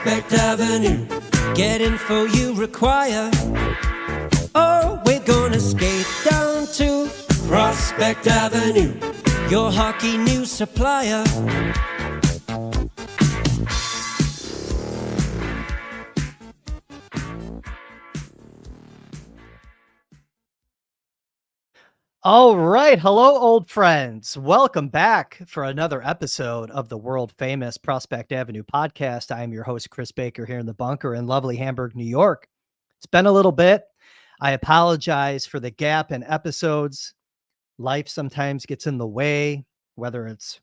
Prospect Avenue. Get info you require. Oh, we're gonna skate down to Prospect Avenue, your hockey news supplier. All right. Hello, old friends. Welcome back for another episode of the world famous Prospect Avenue podcast. I am your host, Chris Baker, here in the bunker in lovely Hamburg, New York. It's been a little bit. I apologize for the gap in episodes. Life sometimes gets in the way, whether it's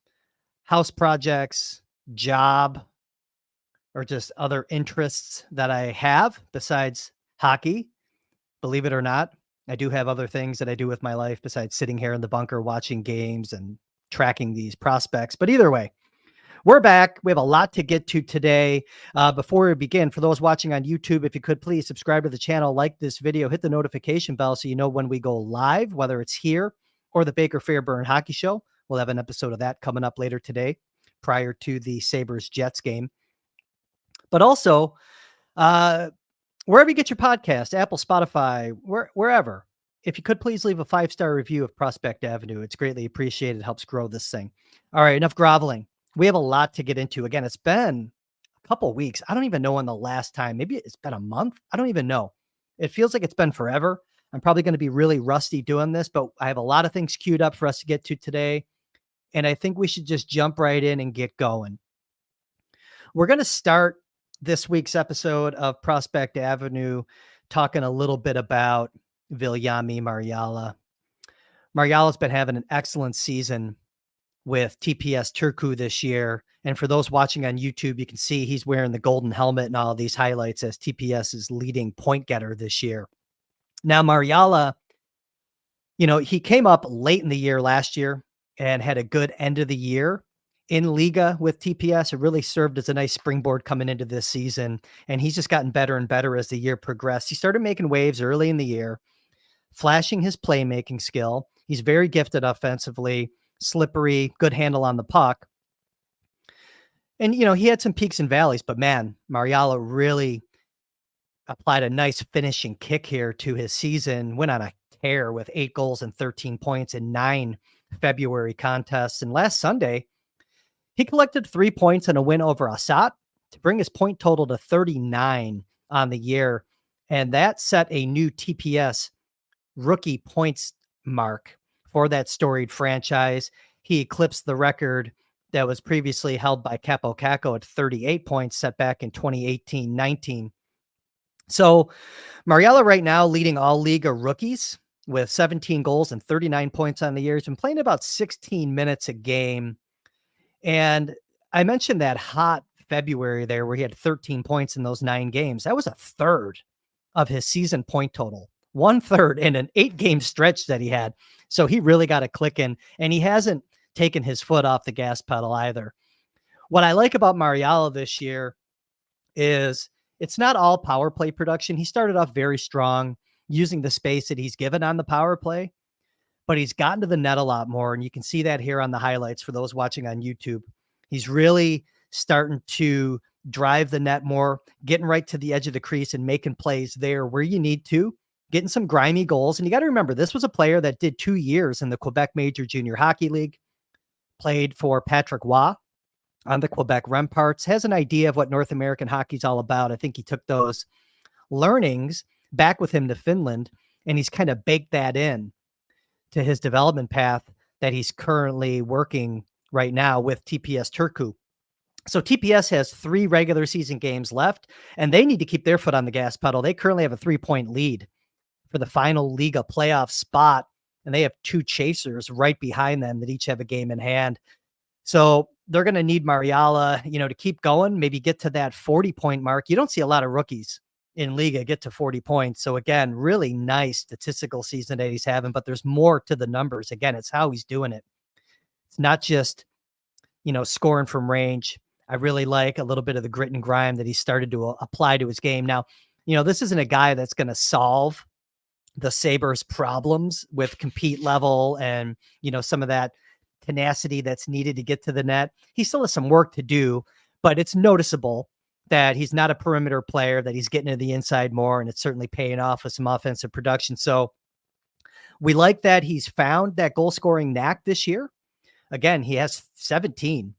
house projects, job, or just other interests that I have besides hockey. Believe it or not, I do have other things that I do with my life besides sitting here in the bunker watching games and tracking these prospects. But either way, we're back. We have a lot to get to today. Before we begin, for those watching on YouTube, if you could please subscribe to the channel, like this video, hit the notification bell so you know when we go live, whether it's here or the Baker Fairburn Hockey Show. We'll have an episode of that coming up later today prior to the Sabres-Jets game. But also, wherever you get your podcast, Apple, Spotify, wherever, if you could please leave a 5-star review of Prospect Avenue. It's greatly appreciated. It helps grow this thing. All right, enough groveling. We have a lot to get into. Again, it's been a couple of weeks. I don't even know when the last time, maybe it's been a month. I don't even know. It feels like it's been forever. I'm probably going to be really rusty doing this, but I have a lot of things queued up for us to get to today. And I think we should just jump right in and get going. We're going to start this week's episode of Prospect Avenue talking a little bit about Viljami Marjala. Marjala's been having an excellent season with TPS Turku this year. And for those watching on YouTube, you can see he's wearing the golden helmet and all of these highlights as TPS's leading point getter this year. Now, Marjala, he came up late in the year last year and had a good end of the year in Liga with TPS. It really served as a nice springboard coming into this season. And he's just gotten better and better as the year progressed. He started making waves early in the year, flashing his playmaking skill. He's very gifted offensively, slippery, good handle on the puck. And, he had some peaks and valleys, but man, Marjala really applied a nice finishing kick here to his season, went on a tear with 8 goals and 13 points in 9 February contests. And last Sunday, he collected 3 points and a win over Assat to bring his point total to 39 on the year. And that set a new TPS rookie points mark for that storied franchise. He eclipsed the record that was previously held by Capo Caco at 38 points set back in 2018-19. So Marjala right now leading all Liga rookies with 17 goals and 39 points on the year. He's been playing about 16 minutes a game. And I mentioned that hot February there where he had 13 points in those 9 games. That was a third of his season point total, 1/3 in an 8-game stretch that he had. So he really got it clicking, and he hasn't taken his foot off the gas pedal either. What I like about Marjala this year is it's not all power play production. He started off very strong using the space that he's given on the power play, but he's gotten to the net a lot more. And you can see that here on the highlights for those watching on YouTube. He's really starting to drive the net more, getting right to the edge of the crease and making plays there where you need to, getting some grimy goals. And you got to remember, this was a player that did 2 years in the Quebec Major Junior Hockey League, played for Patrick Waugh on the Quebec Remparts, has an idea of what North American hockey is all about. I think he took those learnings back with him to Finland, and he's kind of baked that in to his development path that he's currently working right now with TPS Turku. So TPS has 3 regular season games left, and they need to keep their foot on the gas pedal. They currently have a 3-point lead for the final Liga playoff spot, and they have 2 chasers right behind them that each have a game in hand. So they're going to need Marjala, to keep going, maybe get to that 40-point mark. You don't see a lot of rookies in Liga get to 40 points. So again, really nice statistical season that he's having, but there's more to the numbers. Again, it's how he's doing it. It's not just, scoring from range. I really like a little bit of the grit and grime that he started to apply to his game. Now, this isn't a guy that's going to solve the Sabres problems with compete level and, some of that tenacity that's needed to get to the net. He still has some work to do, but it's noticeable that he's not a perimeter player, that he's getting to the inside more, and it's certainly paying off with some offensive production. So we like that he's found that goal scoring knack this year. Again, he has 17.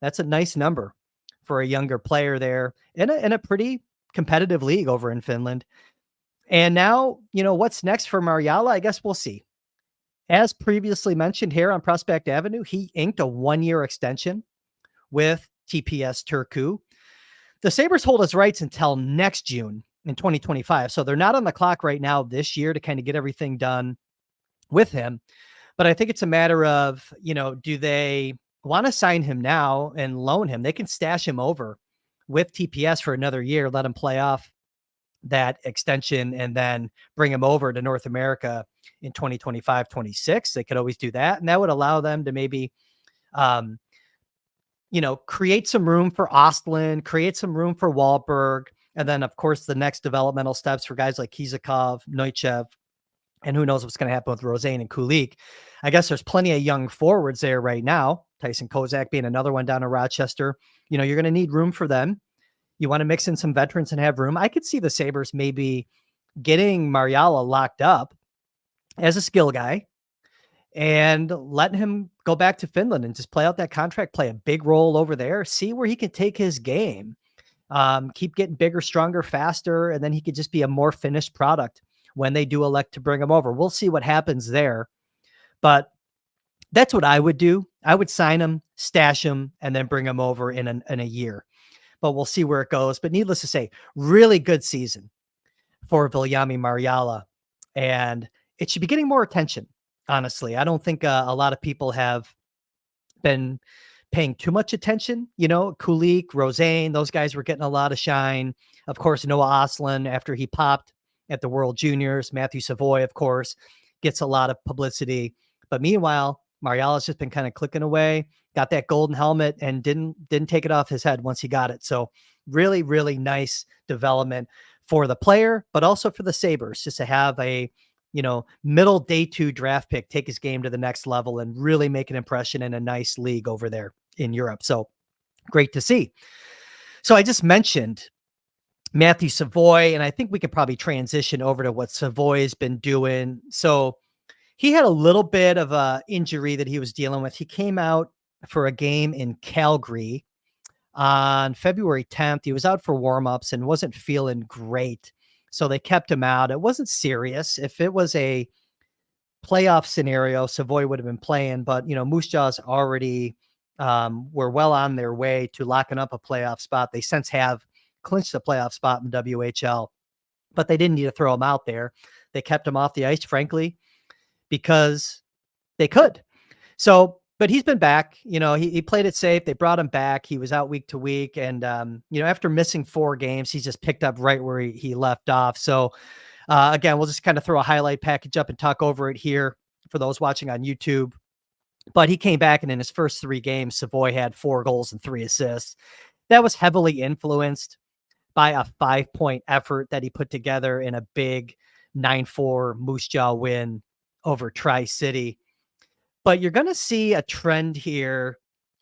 That's a nice number for a younger player there in a pretty competitive league over in Finland. And now, what's next for Marjala? I guess we'll see. As previously mentioned here on Prospect Avenue, he inked a 1-year extension with TPS Turku. The Sabres hold his rights until next June in 2025. So they're not on the clock right now this year to kind of get everything done with him. But I think it's a matter of, do they want to sign him now and loan him? They can stash him over with TPS for another year, let him play off that extension, and then bring him over to North America in 2025, 26. They could always do that. And that would allow them to maybe, create some room for Ostlund, create some room for Wahlberg. And then, of course, the next developmental steps for guys like Kizikov, Neuchev, and who knows what's going to happen with Rosane and Kulik. I guess there's plenty of young forwards there right now. Tyson Kozak being another one down in Rochester. You're going to need room for them. You want to mix in some veterans and have room. I could see the Sabres maybe getting Marjala locked up as a skill guy and letting him go back to Finland and just play out that contract, play a big role over there, see where he can take his game, keep getting bigger, stronger, faster, and then he could just be a more finished product when they do elect to bring him over. We'll see what happens there. But that's what I would do. I would sign him, stash him, and then bring him over in a year. But we'll see where it goes. But needless to say, really good season for Viljami Marjala. And it should be getting more attention, honestly. I don't think a lot of people have been paying too much attention. Kulik, Rosane, those guys were getting a lot of shine. Of course, Noah Ostlund, after he popped at the World Juniors. Matthew Savoie, of course, gets a lot of publicity. But meanwhile, Marjala's just been kind of clicking away, got that golden helmet, and didn't take it off his head once he got it. So really, really nice development for the player, but also for the Sabres, just to have a, middle day 2 draft pick take his game to the next level and really make an impression in a nice league over there in Europe. So great to see. So I just mentioned Matthew Savoie, and I think we could probably transition over to what Savoie's been doing. So he had a little bit of a injury that he was dealing with. He came out for a game in Calgary on February 10th. He was out for warmups and wasn't feeling great. So they kept him out. It wasn't serious. If it was a playoff scenario, Savoie would have been playing, but Moose Jaws already were well on their way to locking up a playoff spot. They since have clinched the playoff spot in the WHL, but they didn't need to throw him out there. They kept him off the ice, frankly, because they could. So, but he's been back. He played it safe. They brought him back. He was out week to week. And, after missing 4 games, he's just picked up right where he left off. So, again, we'll just kind of throw a highlight package up and talk over it here for those watching on YouTube. But he came back, and in his first 3 games, Savoie had 4 goals and 3 assists. That was heavily influenced by a 5-point effort that he put together in a big 9-4 Moose Jaw win over Tri-City. But you're going to see a trend here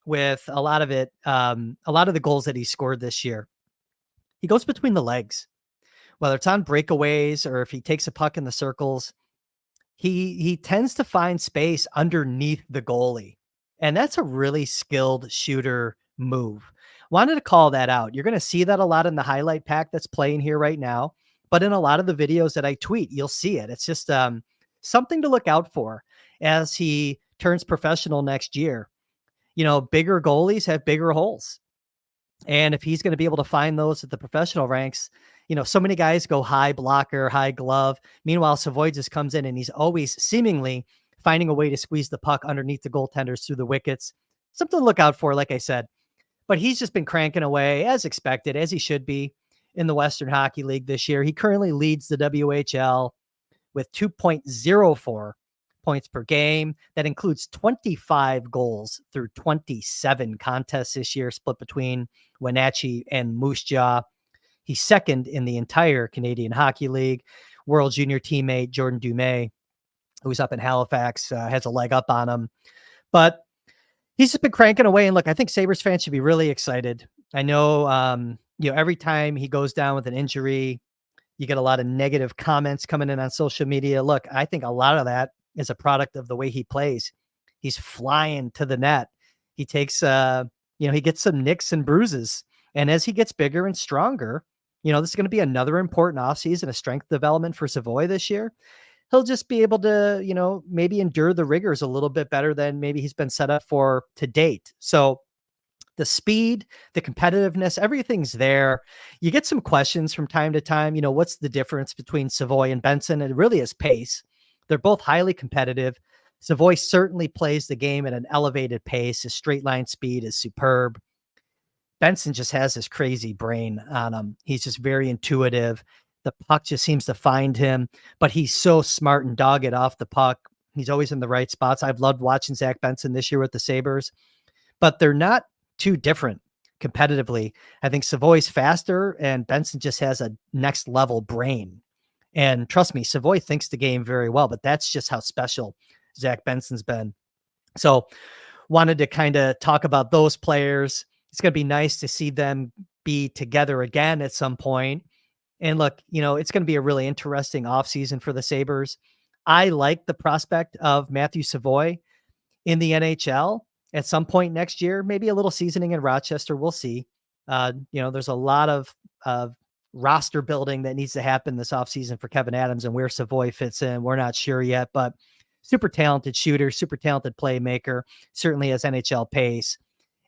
with a lot of it, a lot of the goals that he scored this year. He goes between the legs, whether it's on breakaways or if he takes a puck in the circles. He tends to find space underneath the goalie. And that's a really skilled shooter move. Wanted to call that out. You're going to see that a lot in the highlight pack that's playing here right now. But in a lot of the videos that I tweet, you'll see it. It's just something to look out for as he turns professional next year. Bigger goalies have bigger holes. And if he's going to be able to find those at the professional ranks, so many guys go high blocker, high glove. Meanwhile, Savoie just comes in and he's always seemingly finding a way to squeeze the puck underneath the goaltenders through the wickets. Something to look out for, like I said. But he's just been cranking away as expected, as he should be in the Western Hockey League this year. He currently leads the WHL with 2.04 points per game. That includes 25 goals through 27 contests this year, split between Wenatchee and Moose Jaw. He's second in the entire Canadian Hockey League. World Junior teammate Jordan Dumais, who's up in Halifax, has a leg up on him. But he's just been cranking away. And look, I think Sabres fans should be really excited. I know every time he goes down with an injury, you get a lot of negative comments coming in on social media. Look, I think a lot of that is a product of the way he plays. He's flying to the net. He takes, he gets some nicks and bruises. And as he gets bigger and stronger, this is going to be another important offseason, a strength development for Savoie this year. He'll just be able to, maybe endure the rigors a little bit better than maybe he's been set up for to date. So the speed, the competitiveness, everything's there. You get some questions from time to time. What's the difference between Savoie and Benson? It really is pace. They're both highly competitive. Savoie certainly plays the game at an elevated pace. His straight line speed is superb. Benson just has this crazy brain on him. He's just very intuitive. The puck just seems to find him, but he's so smart and dogged off the puck. He's always in the right spots. I've loved watching Zach Benson this year with the Sabres, but they're not too different competitively. I think Savoie's faster and Benson just has a next level brain. And trust me, Savoie thinks the game very well, but that's just how special Zach Benson's been. So wanted to kind of talk about those players. It's going to be nice to see them be together again at some point. And look, it's going to be a really interesting offseason for the Sabres. I like the prospect of Matthew Savoie in the NHL at some point next year, maybe a little seasoning in Rochester. We'll see. There's a lot of roster building that needs to happen this offseason for Kevin Adams, and where Savoie fits in, we're not sure yet, but super talented shooter, super talented playmaker, certainly has NHL pace.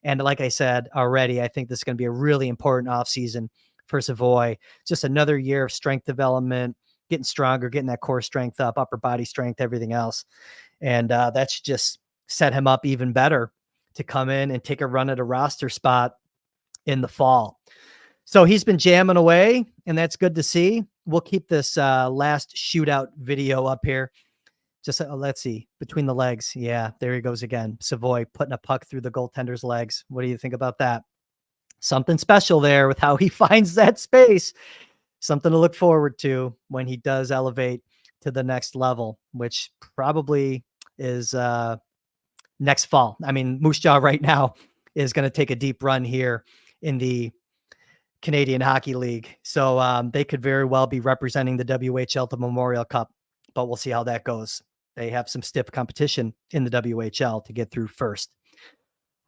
And like I said already, I think this is going to be a really important offseason for Savoie. Just another year of strength development, getting stronger, getting that core strength up, upper body strength, everything else. And that should just set him up even better to come in and take a run at a roster spot in the fall. So he's been jamming away, and that's good to see. We'll keep this last shootout video up here. Just let's see, between the legs. Yeah, there he goes again. Savoie putting a puck through the goaltender's legs. What do you think about that? Something special there with how he finds that space. Something to look forward to when he does elevate to the next level, which probably is next fall. I mean, Moose Jaw right now is going to take a deep run here in the Canadian Hockey League. So they could very well be representing the WHL, the Memorial Cup, but we'll see how that goes. They have some stiff competition in the WHL to get through first.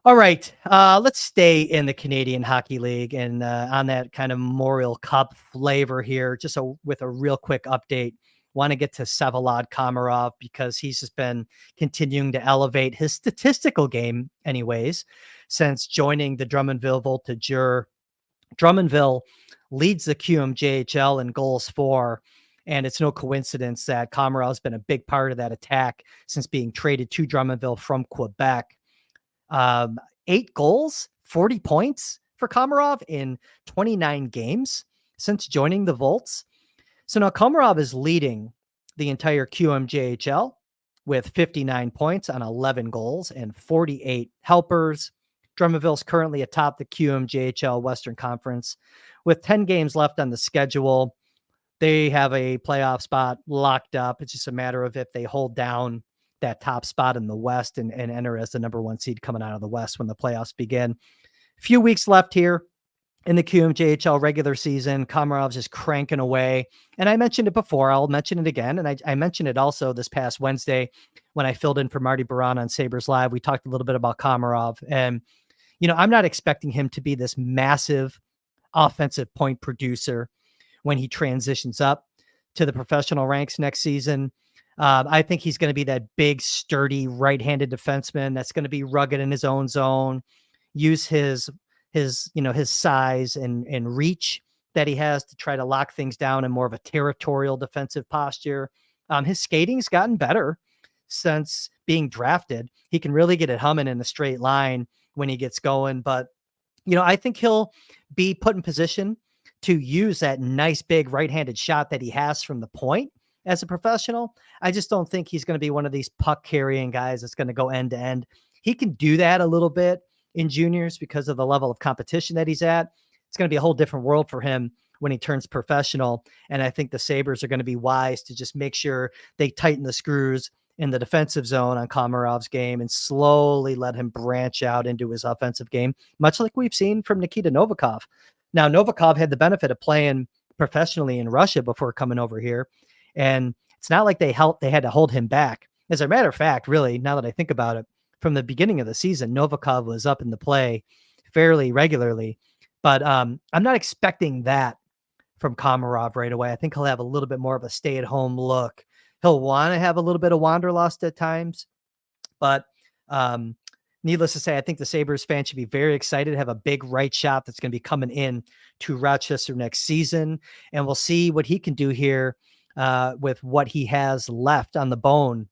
All right, let's stay in the Canadian Hockey League and on that kind of Memorial Cup flavor here, just with a real quick update. Want to get to Vsevolod Komarov because he's just been continuing to elevate his statistical game anyways since joining the Drummondville Voltigeur. Drummondville leads the QMJHL in goals for, and it's no coincidence that Komarov's been a big part of that attack since being traded to Drummondville from Quebec. 8 goals, 40 points for Komarov in 29 games since joining the Volts. So now Komarov is leading the entire QMJHL with 59 points on 11 goals and 48 helpers. Drummondville's currently atop the QMJHL Western Conference with 10 games left on the schedule. They have a playoff spot locked up. It's just a matter of if they hold down that top spot in the West and enter as the number 1 seed coming out of the West when the playoffs begin. A few weeks left here in the QMJHL regular season. Komarov's just cranking away. And I mentioned it before. I'll mention it again. And I mentioned it also this past Wednesday when I filled in for Marty Baran on Sabres Live. We talked a little bit about Komarov. And, I'm not expecting him to be this massive offensive point producer when he transitions up to the professional ranks next season. I think he's going to be that big, sturdy, right-handed defenseman that's going to be rugged in his own zone, use his size and reach that he has to try to lock things down in more of a territorial defensive posture. His skating's gotten better since being drafted. He can really get it humming in a straight line when he gets going. But, I think he'll be put in position to use that nice big right-handed shot that he has from the point as a professional. I just don't think he's going to be one of these puck carrying guys that's going to go end to end. He can do that a little bit in juniors because of the level of competition that he's at. It's going to be a whole different world for him when he turns professional. And I think the Sabres are going to be wise to just make sure they tighten the screws in the defensive zone on Komarov's game and slowly let him branch out into his offensive game, much like we've seen from Nikita Novikov Now, Novikov had the benefit of playing professionally in Russia before coming over here, and it's not like they had to hold him back. As a matter of fact, really, now that I think about it, from the beginning of the season, Novikov was up in the play fairly regularly, but I'm not expecting that from Komarov right away. I think he'll have a little bit more of a stay-at-home look. He'll want to have a little bit of wanderlust at times, but needless to say, I think the Sabres fans should be very excited to have a big right shot that's going to be coming in to Rochester next season. And we'll see what he can do here with what he has left on the bone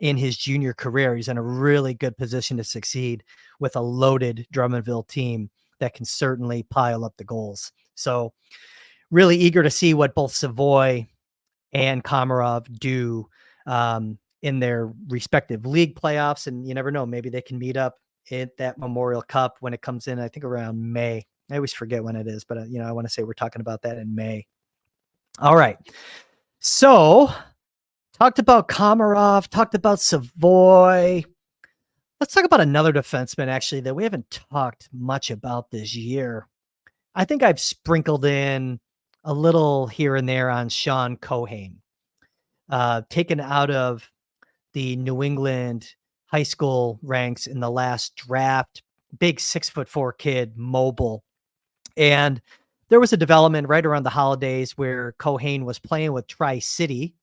in his junior career. He's in a really good position to succeed with a loaded Drummondville team that can certainly pile up the goals. So really eager to see what both Savoie and Komarov do in their respective league playoffs. And you never know, maybe they can meet up at that Memorial Cup when it comes in, I think around May. I always forget when it is, but I want to say we're talking about that in May. All right. So talked about Komarov, talked about Savoie. Let's talk about another defenseman, actually, that we haven't talked much about this year. I think I've sprinkled in a little here and there on Sean Cohane, taken out of the New England high school ranks in the last draft. Big 6'4" kid, mobile. And there was a development right around the holidays where Cohane was playing with Tri-City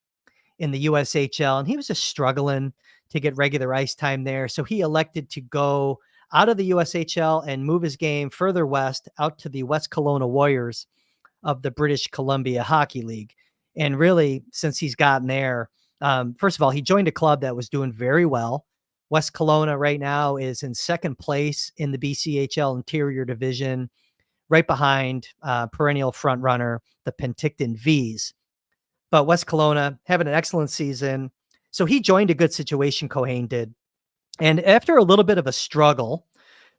in the USHL, and he was just struggling to get regular ice time there. So he elected to go out of the USHL and move his game further west out to the West Kelowna Warriors of the British Columbia Hockey League. And really, since he's gotten there, first of all, he joined a club that was doing very well. West Kelowna right now is in second place in the BCHL Interior Division, right behind perennial front runner, the Penticton Vs. But West Kelowna having an excellent season. So he joined a good situation, Cohane did. And after a little bit of a struggle,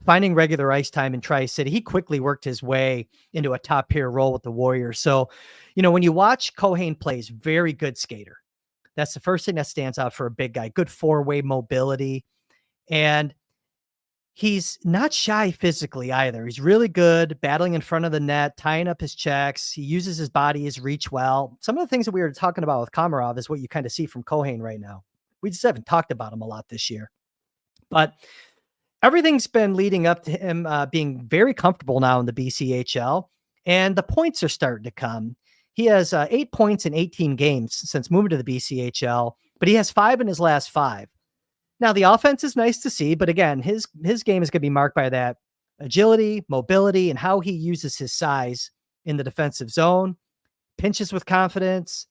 finding regular ice time in Tri-City, he quickly worked his way into a top pair role with the Warriors. So, when you watch Cohane play, he's very good skater. That's the first thing that stands out for a big guy. Good four-way mobility. And he's not shy physically either. He's really good battling in front of the net, tying up his checks. He uses his body, his reach well. Some of the things that we were talking about with Komarov is what you kind of see from Cohane right now. We just haven't talked about him a lot this year. But everything's been leading up to him being very comfortable now in the BCHL, and the points are starting to come. He has 8 points in 18 games since moving to the BCHL, but he has 5 in his last 5. Now, the offense is nice to see, but again, his game is going to be marked by that agility, mobility, and how he uses his size in the defensive zone. Pinches with confidence.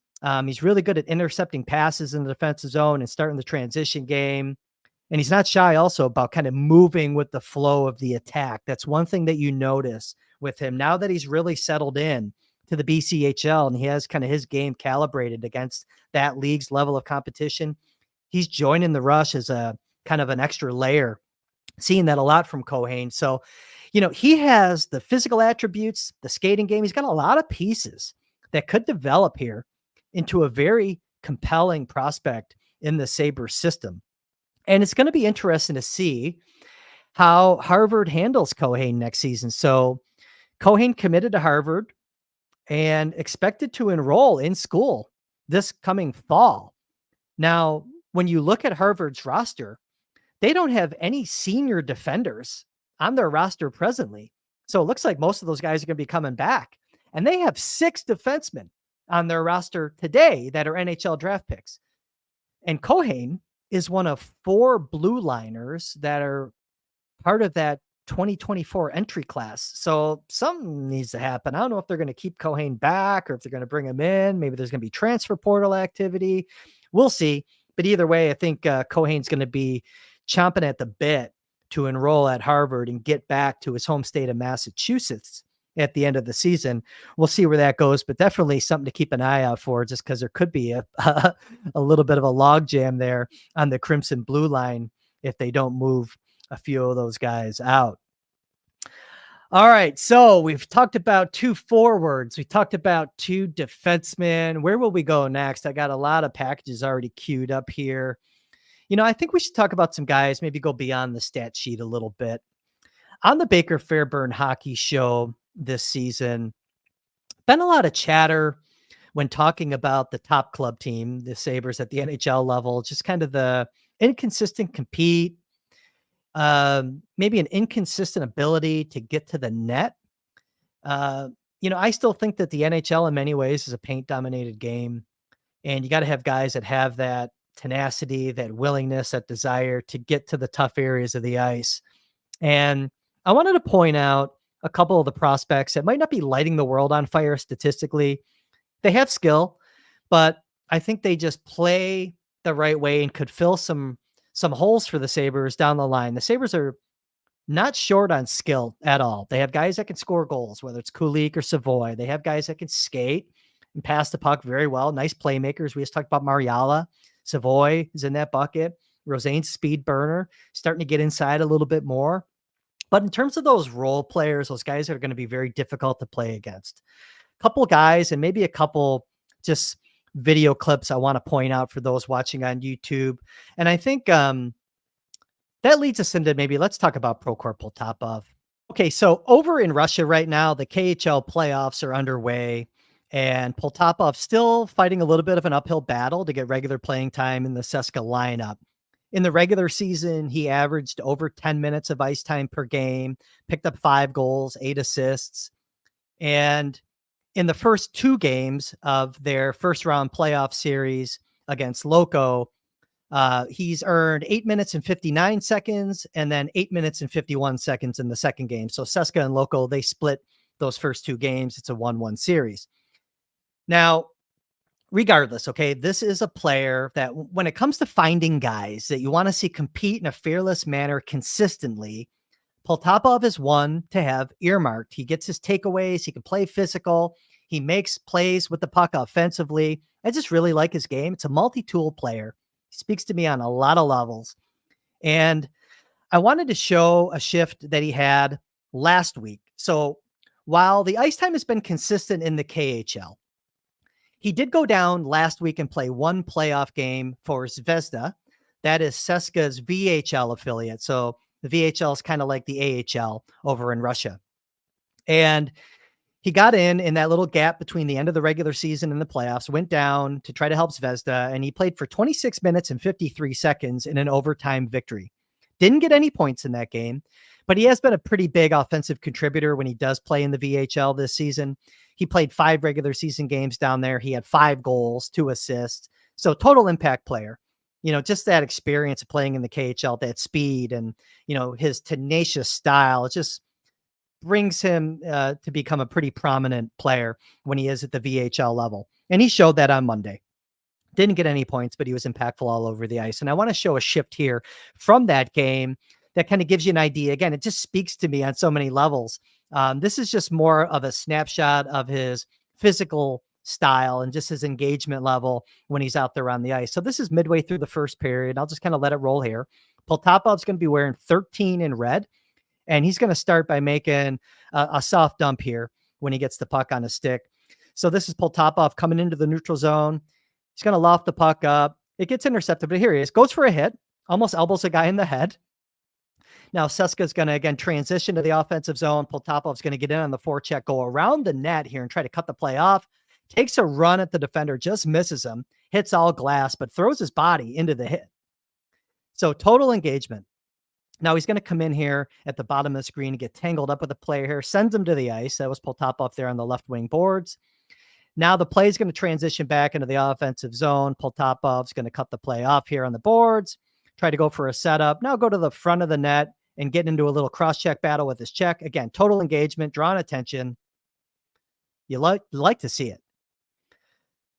He's really good at intercepting passes in the defensive zone and starting the transition game. And he's not shy also about kind of moving with the flow of the attack. That's one thing that you notice with him now that he's really settled in to the BCHL and he has kind of his game calibrated against that league's level of competition. He's joining the rush as a kind of an extra layer, seeing that a lot from Cohane. So, he has the physical attributes, the skating game. He's got a lot of pieces that could develop here into a very compelling prospect in the Sabres system. And it's going to be interesting to see how Harvard handles Cohane next season. So Cohane committed to Harvard and expected to enroll in school this coming fall. Now, when you look at Harvard's roster, they don't have any senior defenders on their roster presently. So it looks like most of those guys are going to be coming back. And they have 6 defensemen on their roster today that are NHL draft picks. And Cohane is one of 4 blue liners that are part of that 2024 entry class. So something needs to happen. I don't know if they're going to keep Cohane back or if they're going to bring him in. Maybe there's going to be transfer portal activity. We'll see. But either way, I think Cohane's going to be chomping at the bit to enroll at Harvard and get back to his home state of Massachusetts at the end of the season. We'll see where that goes, but definitely something to keep an eye out for, just because there could be a little bit of a logjam there on the Crimson Blue line if they don't move a few of those guys out. All right, so we've talked about 2 forwards. We talked about 2 defensemen. Where will we go next? I got a lot of packages already queued up here. I think we should talk about some guys, maybe go beyond the stat sheet a little bit. On the Baker Fairburn Hockey Show, this season. Been a lot of chatter when talking about the top club team, the Sabres at the NHL level, just kind of the inconsistent compete, maybe an inconsistent ability to get to the net. I still think that the NHL in many ways is a paint dominated game, and you got to have guys that have that tenacity, that willingness, that desire to get to the tough areas of the ice. And I wanted to point out a couple of the prospects that might not be lighting the world on fire statistically. They have skill, but I think they just play the right way and could fill some holes for the Sabres down the line. The Sabres are not short on skill at all. They have guys that can score goals, whether it's Kulik or Savoie. They have guys that can skate and pass the puck very well. Nice playmakers. We just talked about Marjala. Savoie is in that bucket. Roseanne's speed burner, starting to get inside a little bit more. But in terms of those role players, those guys that are going to be very difficult to play against. A couple guys and maybe a couple just video clips I want to point out for those watching on YouTube. And I think that leads us into maybe let's talk about Prokhor Poltapov. Okay, so over in Russia right now, the KHL playoffs are underway, and Poltapov still fighting a little bit of an uphill battle to get regular playing time in the CSKA lineup. In the regular season, he averaged over 10 minutes of ice time per game, picked up 5 goals, 8 assists. And in the first 2 games of their first round playoff series against Loco, he's earned 8 minutes and 59 seconds and then 8 minutes and 51 seconds in the second game. So CSKA and Loco, they split those first 2 games. It's a 1-1 series. Now, regardless, okay, this is a player that when it comes to finding guys that you want to see compete in a fearless manner consistently, Poltapov is one to have earmarked. He gets his takeaways. He can play physical. He makes plays with the puck offensively. I just really like his game. It's a multi-tool player. He speaks to me on a lot of levels. And I wanted to show a shift that he had last week. So while the ice time has been consistent in the KHL, he did go down last week and play 1 playoff game for Zvezda. That is CSKA's VHL affiliate. So the VHL is kind of like the AHL over in Russia. And he got in that little gap between the end of the regular season and the playoffs, went down to try to help Zvezda, and he played for 26 minutes and 53 seconds in an overtime victory. Didn't get any points in that game, but he has been a pretty big offensive contributor when he does play in the VHL this season. He played 5 regular season games down there. He had 5 goals, 2 assists. So total impact player. Just that experience of playing in the KHL, that speed and, his tenacious style, it just brings him to become a pretty prominent player when he is at the VHL level. And he showed that on Monday. Didn't get any points, but he was impactful all over the ice. And I want to show a shift here from that game that kind of gives you an idea. Again, it just speaks to me on so many levels. This is just more of a snapshot of his physical style and just his engagement level when he's out there on the ice. So this is midway through the first period. I'll just kind of let it roll here. Poltapov's going to be wearing 13 in red, and he's going to start by making a soft dump here when he gets the puck on his stick. So this is Poltapov coming into the neutral zone. He's going to loft the puck up. It gets intercepted, but here he is. Goes for a hit, almost elbows a guy in the head. Now, CSKA's going to, again, transition to the offensive zone. Poltapov's going to get in on the forecheck, go around the net here and try to cut the play off. Takes a run at the defender, just misses him, hits all glass, but throws his body into the hit. So total engagement. Now he's going to come in here at the bottom of the screen and get tangled up with a player here, sends him to the ice. That was Poltapov there on the left wing boards. Now the play is going to transition back into the offensive zone. Poltapov's going to cut the play off here on the boards, try to go for a setup. Now go to the front of the net and get into a little cross-check battle with his check. Again, total engagement, drawing attention. You like to see it.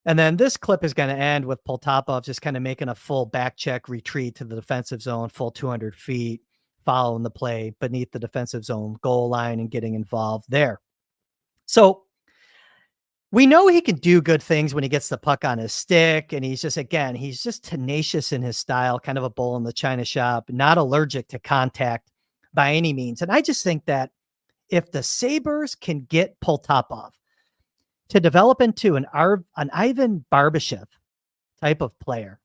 And then this clip is going to end with Poltapov just kind of making a full back check retreat to the defensive zone, full 200 feet, following the play beneath the defensive zone goal line and getting involved there. So we know he can do good things when he gets the puck on his stick. And he's just tenacious in his style, kind of a bull in the china shop, not allergic to contact by any means. And I just think that if the Sabres can get Poltapov to develop into an Ivan Barbashev type of player,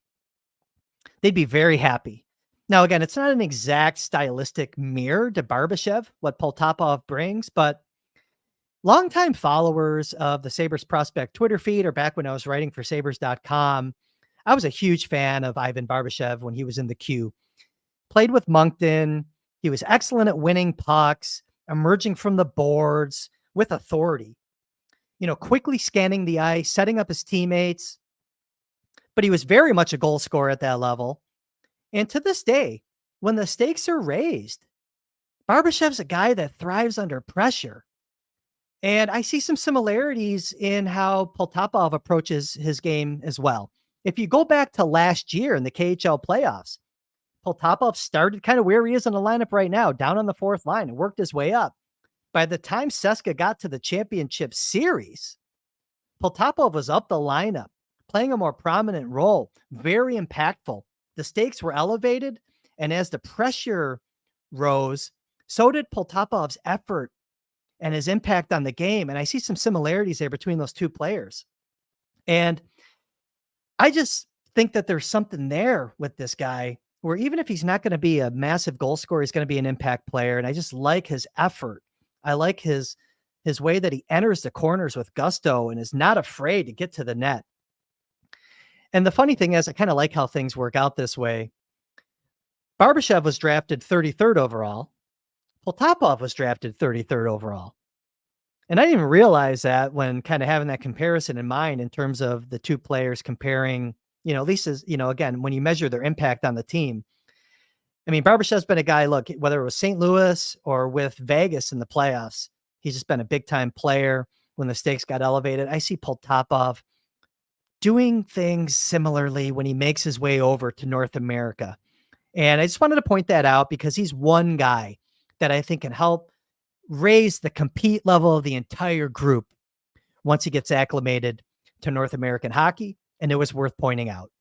they'd be very happy. Now, again, it's not an exact stylistic mirror to Barbashev, what Poltapov brings, but Longtime followers of the Sabres Prospect Twitter feed, or back when I was writing for Sabres.com, I was a huge fan of Ivan Barbashev when he was in the queue. Played with Moncton. He was excellent at winning pucks, emerging from the boards with authority, quickly scanning the ice, setting up his teammates. But he was very much a goal scorer at that level. And to this day, when the stakes are raised, Barbashev's a guy that thrives under pressure. And I see some similarities in how Poltapov approaches his game as well. If you go back to last year in the KHL playoffs, Poltapov started kind of where he is in the lineup right now, down on the fourth line, and worked his way up. By the time Seska got to the championship series, Poltapov was up the lineup, playing a more prominent role, very impactful. The stakes were elevated, and as the pressure rose, so did Poltapov's effort and his impact on the game. And I see some similarities there between those two players. And I just think that there's something there with this guy where even if he's not going to be a massive goal scorer, he's going to be an impact player. And I just like his effort. I like his way that he enters the corners with gusto and is not afraid to get to the net. And the funny thing is, I kind of like how things work out this way. Barbashev was drafted 33rd overall. Poltapov was drafted 33rd overall. And I didn't even realize that when kind of having that comparison in mind in terms of the two players comparing, at least as, again, when you measure their impact on the team. I mean, Barbashev's been a guy, look, whether it was St. Louis or with Vegas in the playoffs, he's just been a big time player when the stakes got elevated. I see Poltapov doing things similarly when he makes his way over to North America. And I just wanted to point that out because he's one guy that I think can help raise the compete level of the entire group once he gets acclimated to North American hockey. And it was worth pointing out.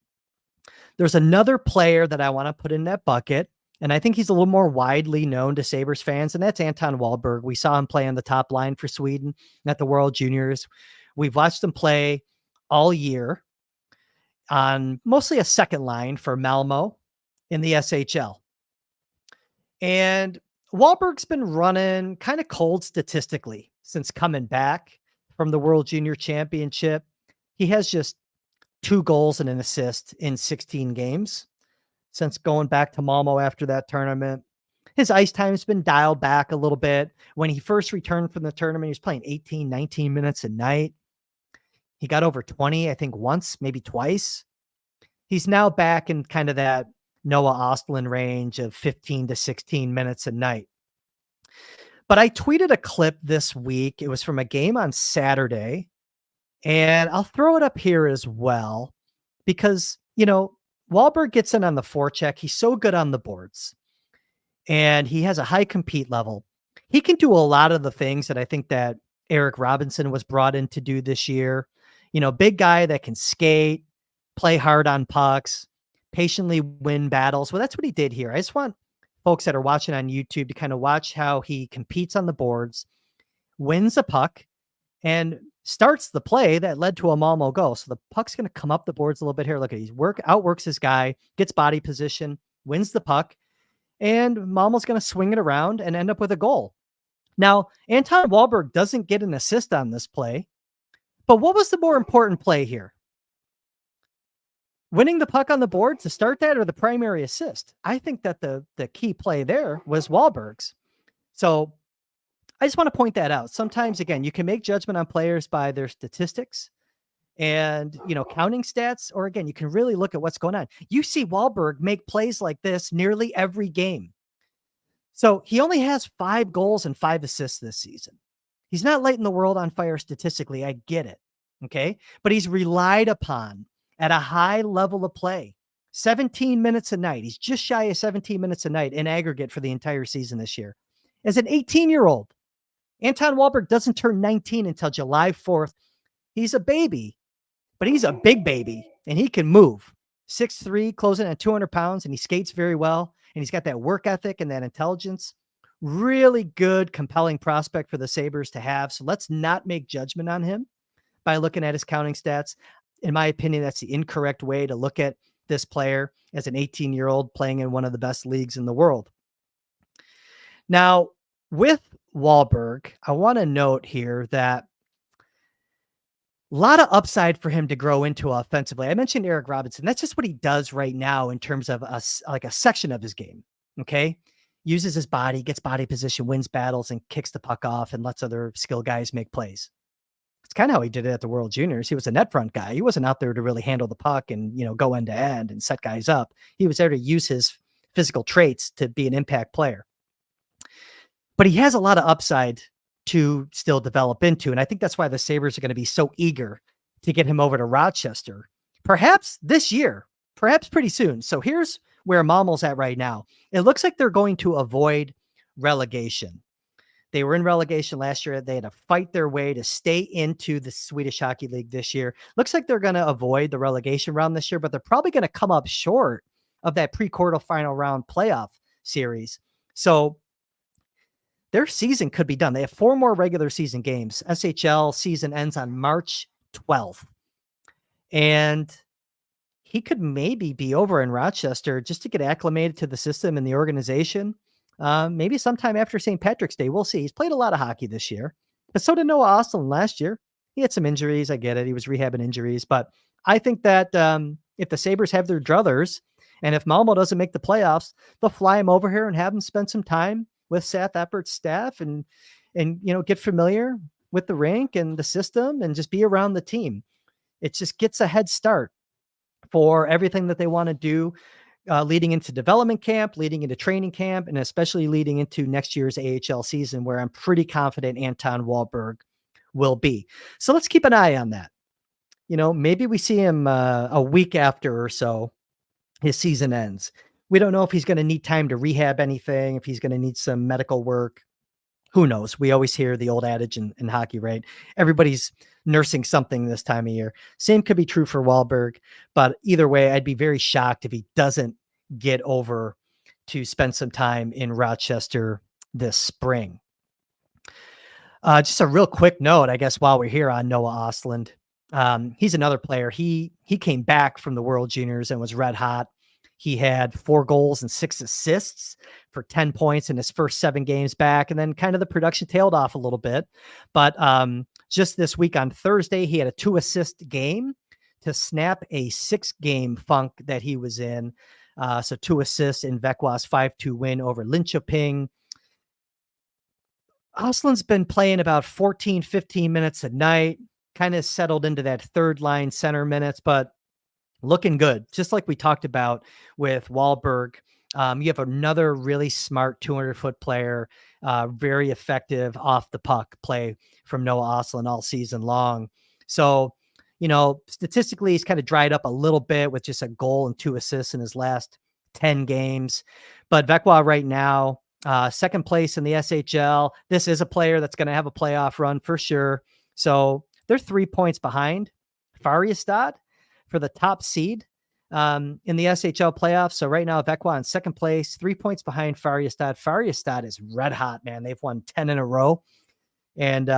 There's another player that I want to put in that bucket, and I think he's a little more widely known to Sabres fans, and that's Anton Wahlberg. We saw him play on the top line for Sweden at the World Juniors. We've watched him play all year on mostly a second line for Malmo in the SHL. And Wahlberg's been running kind of cold statistically since coming back from the World Junior Championship. He has just 2 goals and an assist in 16 games since going back to Malmo after that tournament. His ice time's been dialed back a little bit. When he first returned from the tournament, he was playing 18, 19 minutes a night. He got over 20, I think once, maybe twice. He's now back in kind of that Noah Ostlund range of 15 to 16 minutes a night. But I tweeted a clip this week. It was from a game on Saturday, and I'll throw it up here as well because, Wahlberg gets in on the forecheck. He's so good on the boards, and he has a high compete level. He can do a lot of the things that I think that Eric Robinson was brought in to do this year. Big guy that can skate, play hard on pucks, patiently win battles. Well, that's what he did here. I just want folks that are watching on YouTube to kind of watch how he competes on the boards, wins a puck, and starts the play that led to a Malmo goal. So the puck's going to come up the boards a little bit here. Look at he's outworks his guy, gets body position, wins the puck, and Malmo's going to swing it around and end up with a goal. Now, Anton Wahlberg doesn't get an assist on this play, but what was the more important play here? Winning the puck on the board to start that or the primary assist? I think that the key play there was Wahlberg's. So I just want to point that out. Sometimes, again, you can make judgment on players by their statistics and, counting stats, or again, you can really look at what's going on. You see Wahlberg make plays like this nearly every game. So he only has 5 goals and 5 assists this season. He's not lighting the world on fire statistically. I get it. Okay. But he's relied upon at a high level of play, 17 minutes a night. He's just shy of 17 minutes a night in aggregate for the entire season this year. As an 18-year-old, Anton Wahlberg doesn't turn 19 until July 4th. He's a baby, but he's a big baby, and he can move. 6'3", closing at 200 pounds, and he skates very well, and he's got that work ethic and that intelligence. Really good, compelling prospect for the Sabres to have. So let's not make judgment on him by looking at his counting stats. In my opinion, that's the incorrect way to look at this player as an 18-year-old playing in one of the best leagues in the world. Now, with Wahlberg, I want to note here that a lot of upside for him to grow into offensively. I mentioned Eric Robinson. That's just what he does right now in terms of like a section of his game. Okay. Uses his body, gets body position, wins battles, and kicks the puck off and lets other skill guys make plays. It's kind of how he did it at the World Juniors. He was a net front guy. He wasn't out there to really handle the puck and, go end to end and set guys up. He was there to use his physical traits to be an impact player. But he has a lot of upside to still develop into. And I think that's why the Sabres are going to be so eager to get him over to Rochester, perhaps this year, perhaps pretty soon. So here's where Malmö's at right now. It looks like they're going to avoid relegation. They were in relegation last year. They had to fight their way to stay into the Swedish Hockey League this year. Looks like they're going to avoid the relegation round this year, but they're probably going to come up short of that pre-quarter final round playoff series. So their season could be done. They have 4 more regular season games. SHL season ends on March 12th. And he could maybe be over in Rochester just to get acclimated to the system and the organization. Maybe sometime after St. Patrick's Day. We'll see. He's played a lot of hockey this year. But so did Noah Ostlund last year. He had some injuries. I get it. He was rehabbing injuries. But I think that if the Sabres have their druthers, and if Malmö doesn't make the playoffs, they'll fly him over here and have him spend some time with Seth Eppert's staff and get familiar with the rink and the system and just be around the team. It just gets a head start for everything that they want to do leading into development camp, leading into training camp, and especially leading into next year's AHL season, where I'm pretty confident Anton Wahlberg will be. So let's keep an eye on that. Maybe we see him a week after or so his season ends. We don't know if he's going to need time to rehab anything, if he's going to need some medical work. Who knows? We always hear the old adage in hockey, right? Everybody's nursing something this time of year. Same could be true for Wahlberg, but either way, I'd be very shocked if he doesn't get over to spend some time in Rochester this spring. Just a real quick note, I guess, while we're here on Noah Ostlund. He's another player. He came back from the World Juniors and was red hot. He had 4 goals and 6 assists for 10 points in his first 7 games back. And then kind of the production tailed off a little bit. But just this week on Thursday, he had a 2-assist game to snap a 6-game funk that he was in. So 2 assists in Växjö's 5-2 win over Linköping. Ostlund's been playing about 14, 15 minutes a night, kind of settled into that third line center minutes, but looking good. Just like we talked about with Wahlberg. You have another really smart 200-foot player, very effective off the puck play from Noah Ostlund all season long. So, statistically, he's kind of dried up a little bit with just a goal and 2 assists in his last 10 games. But Växjö right now, second place in the SHL. This is a player that's going to have a playoff run for sure. So they're 3 points behind Färjestad for the top seed in the SHL playoffs. So right now, Växjö in second place, 3 points behind Färjestad. Färjestad is red hot, man. They've won 10 in a row. And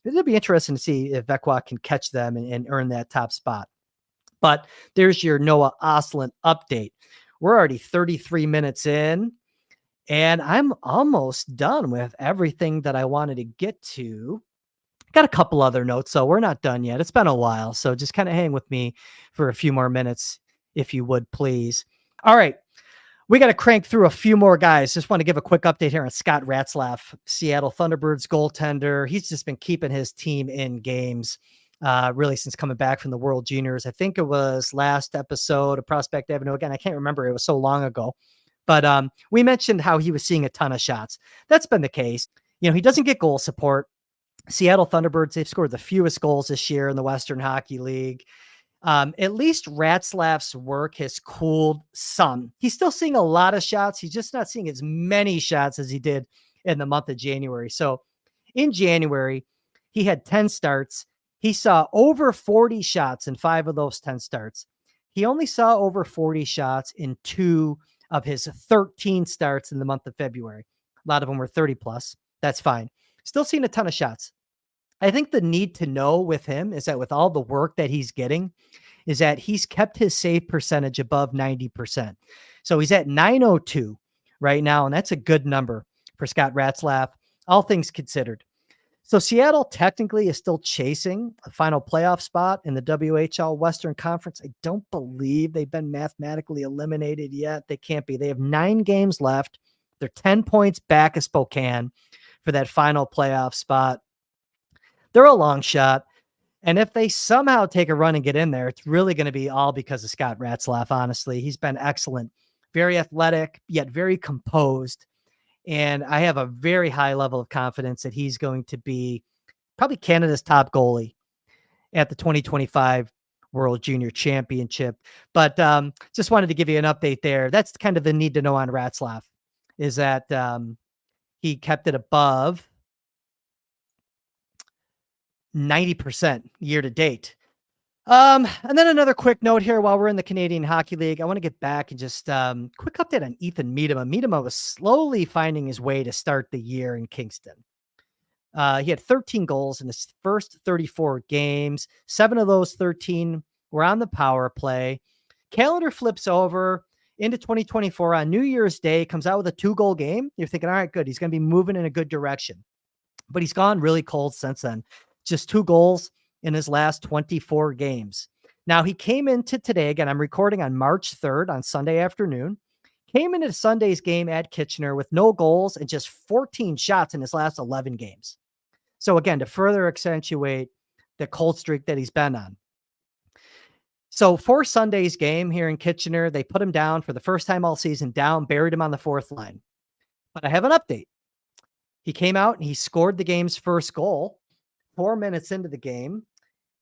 it'll be interesting to see if Växjö can catch them and earn that top spot. But there's your Noah Ostlund update. We're already 33 minutes in, and I'm almost done with everything that I wanted to get to. Got a couple other notes, so we're not done yet. It's been a while, so just kind of hang with me for a few more minutes, if you would, please. All right, we got to crank through a few more guys. Just want to give a quick update here on Scott Ratzlaff, Seattle Thunderbirds goaltender. He's just been keeping his team in games really since coming back from the World Juniors. I think it was last episode of Prospect Avenue. Again, I can't remember. It was so long ago. But we mentioned how he was seeing a ton of shots. That's been the case. He doesn't get goal support. Seattle Thunderbirds, they've scored the fewest goals this year in the Western Hockey League. At least Ratzlaff's work has cooled some. He's still seeing a lot of shots. He's just not seeing as many shots as he did in the month of January. So in January, he had 10 starts. He saw over 40 shots in 5 of those 10 starts. He only saw over 40 shots in 2 of his 13 starts in the month of February. A lot of them were 30 plus. That's fine. Still seeing a ton of shots. I think the need to know with him is that with all the work that he's getting, is that he's kept his save percentage above 90%. So he's at 902 right now, and that's a good number for Scott Ratzlaff. all things considered. So Seattle technically is still chasing a final playoff spot in the WHL Western Conference. I don't believe they've been mathematically eliminated yet. They can't be. They have 9 games left. They're 10 points back of Spokane for that final playoff spot. They're a long shot. And if they somehow take a run and get in there, it's really going to be all because of Scott Ratzlaff, honestly. He's been excellent, very athletic, yet very composed. And I have a very high level of confidence that he's going to be probably Canada's top goalie at the 2025 World Junior Championship. But just wanted to give you an update there. That's kind of the need to know on Ratzlaff, is that he kept it above 90% year to date. And then another quick note here while we're in the Canadian Hockey League, I want to get back and just quick update on Ethan Miedema. Miedema was slowly finding his way to start the year in Kingston. He had 13 goals in his first 34 games. 7 of those 13 were on the power play. Calendar flips over into 2024 on New Year's Day, comes out with a 2-goal game. You're thinking, all right, good. He's going to be moving in a good direction. But he's gone really cold since then. Just 2 goals in his last 24 games. Now, he came into today, again, I'm recording on March 3rd on Sunday afternoon, came into Sunday's game at Kitchener with no goals and just 14 shots in his last 11 games. So again, to further accentuate the cold streak that he's been on. So for Sunday's game here in Kitchener, they put him down for the first time all season, down, buried him on the 4th line. But I have an update. He came out and he scored the game's first goal 4 minutes into the game.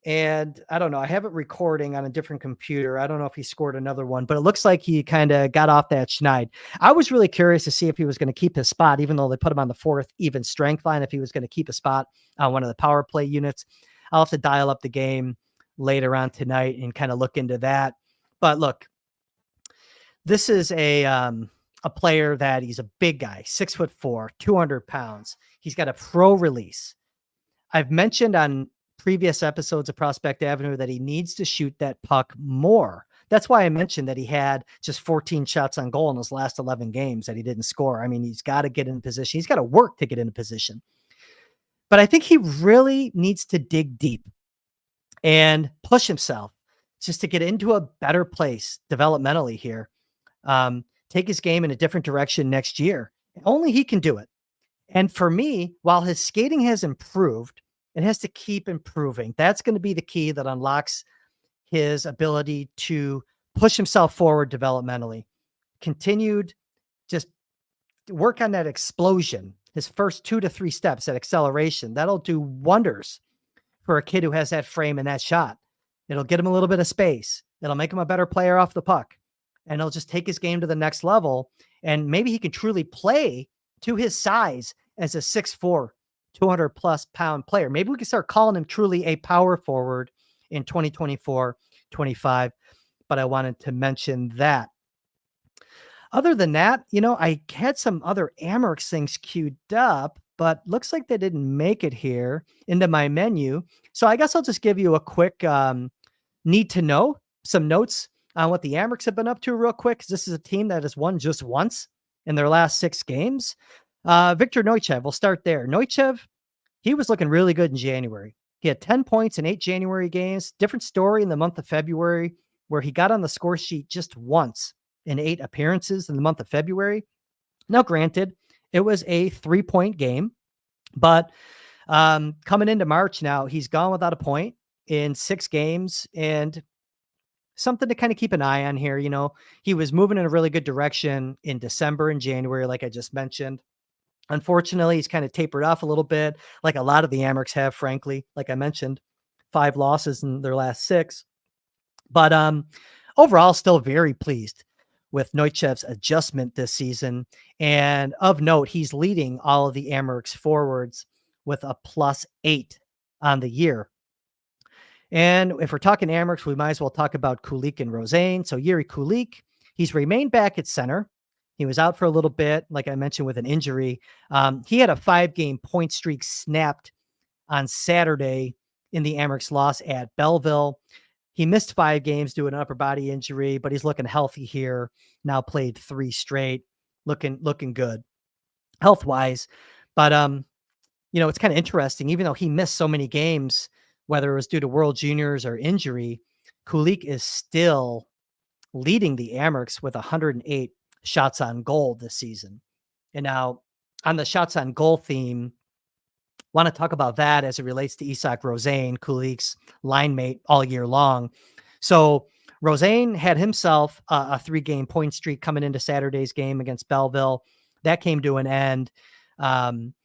And I don't know, I have it recording on a different computer. I don't know if he scored another one, but it looks like he kind of got off that schneid. I was really curious to see if he was going to keep his spot, even though they put him on the 4th even strength line, if he was going to keep a spot on one of the power play units. I'll have to dial up the game later on tonight and kind of look into that. But look, this is a player that he's a big guy, 6'4", 200 pounds. He's got a pro release. I've mentioned on previous episodes of Prospect Avenue that he needs to shoot that puck more. That's why I mentioned that he had just 14 shots on goal in his last 11 games that he didn't score. I mean, he's got to get in position. He's got to work to get into position. But I think he really needs to dig deep and push himself just to get into a better place developmentally here. Take his game in a different direction next year. Only he can do it. And for me, while his skating has improved, it has to keep improving. That's going to be the key that unlocks his ability to push himself forward developmentally. Continued, just work on that explosion, his first 2 to 3 steps, that acceleration. That'll do wonders for a kid who has that frame and that shot. It'll get him a little bit of space. It'll make him a better player off the puck. And it'll just take his game to the next level. And maybe he can truly play to his size as a 6'4", 200 plus pound player. Maybe we can start calling him truly a power forward in 2024, 25. But I wanted to mention that. Other than that, I had some other Amerks things queued up, but looks like they didn't make it here into my menu. So I guess I'll just give you a quick need to know, some notes on what the Amerks have been up to real quick, because this is a team that has won just once in their last 6 games. Victor Neuchev, we'll start there. Neuchev, he was looking really good in January. He had 10 points in 8 January games. Different story in the month of February, where he got on the score sheet just once in 8 appearances in the month of February. Now, granted, it was a 3-point game, but coming into March now, he's gone without a point in 6 games, and something to kind of keep an eye on here. He was moving in a really good direction in December and January, like I just mentioned. Unfortunately, he's kind of tapered off a little bit, like a lot of the Amerks have, frankly. Like I mentioned, 5 losses in their last 6. But overall, still very pleased with Neuchev's adjustment this season. And of note, he's leading all of the Amerks forwards with a +8 on the year. And if we're talking Amerks, we might as well talk about Kulik and Rosane. So Yuri Kulik, he's remained back at center. He was out for a little bit, like I mentioned, with an injury. He had a 5-game point streak snapped on Saturday in the Amerks loss at Belleville. He missed 5 games due to an upper body injury, but he's looking healthy here. Now played 3 straight, looking good health-wise. But it's kind of interesting, even though he missed so many games, whether it was due to World Juniors or injury, Kulik is still leading the Amerks with 108 shots on goal this season. And now on the shots on goal theme, want to talk about that as it relates to Isak Rosén, Kulik's line mate all year long. So Rosén had himself a 3-game point streak coming into Saturday's game against Belleville. That came to an end.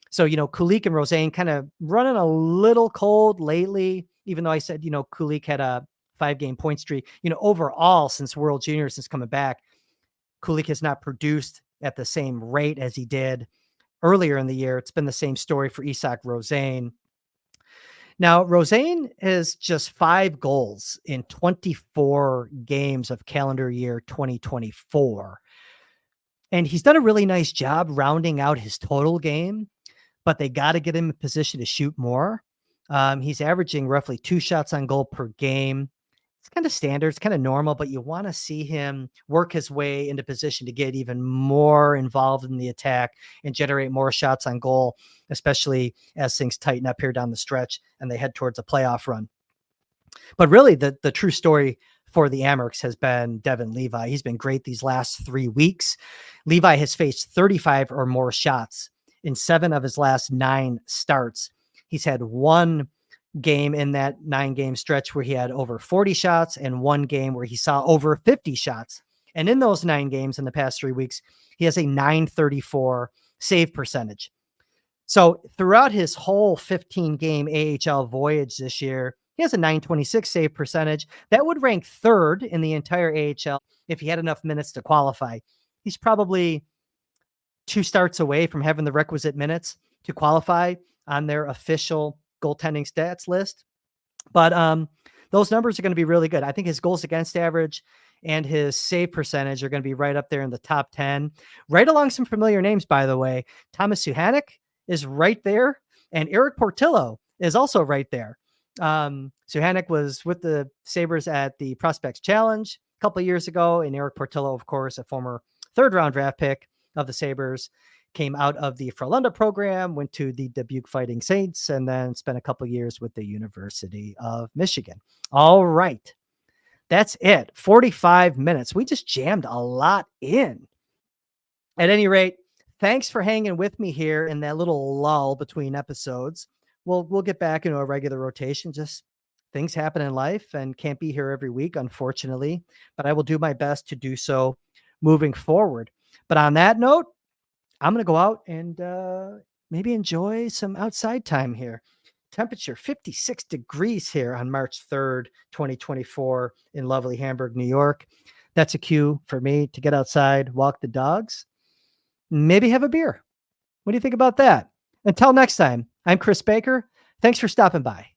So, Kulik and Rosén kind of running a little cold lately, even though I said, Kulik had a 5-game point streak. Overall, since World Juniors, since coming back, Kulik has not produced at the same rate as he did earlier in the year. It's been the same story for Isak Rosén. Now, Rosén has just 5 goals in 24 games of calendar year 2024. And he's done a really nice job rounding out his total game, but they got to get him in position to shoot more. He's averaging roughly 2 shots on goal per game. It's kind of standard. It's kind of normal, but you want to see him work his way into position to get even more involved in the attack and generate more shots on goal, especially as things tighten up here down the stretch and they head towards a playoff run. But really, the true story for the Amerks has been Devin Levi. He's been great these last 3 weeks. Levi has faced 35 or more shots in 7 of his last 9 starts. He's had 1 game in that 9-game stretch where he had over 40 shots and 1 game where he saw over 50 shots. And in those 9 games in the past 3 weeks, he has a .934 save percentage. So throughout his whole 15-game AHL voyage this year, he has a .926 save percentage. That would rank 3rd in the entire AHL if he had enough minutes to qualify. He's probably 2 starts away from having the requisite minutes to qualify on their official goaltending stats list. But those numbers are going to be really good. I think his goals against average and his save percentage are going to be right up there in the top 10, right along some familiar names, by the way. Thomas Suhanek is right there, and Eric Portillo is also right there. Suhanek was with the Sabres at the Prospects Challenge a couple of years ago, and Eric Portillo, of course, a former 3rd-round draft pick of the Sabres, came out of the Frölunda program, went to the Dubuque Fighting Saints, and then spent a couple of years with the University of Michigan. All right. That's it. 45 minutes. We just jammed a lot in. At any rate, thanks for hanging with me here in that little lull between episodes. We'll get back into a regular rotation. Just things happen in life and can't be here every week, unfortunately, but I will do my best to do so moving forward. But on that note, I'm going to go out and maybe enjoy some outside time here. Temperature 56 degrees here on March 3rd, 2024 in lovely Hamburg, New York. That's a cue for me to get outside, walk the dogs, maybe have a beer. What do you think about that? Until next time, I'm Chris Baker. Thanks for stopping by.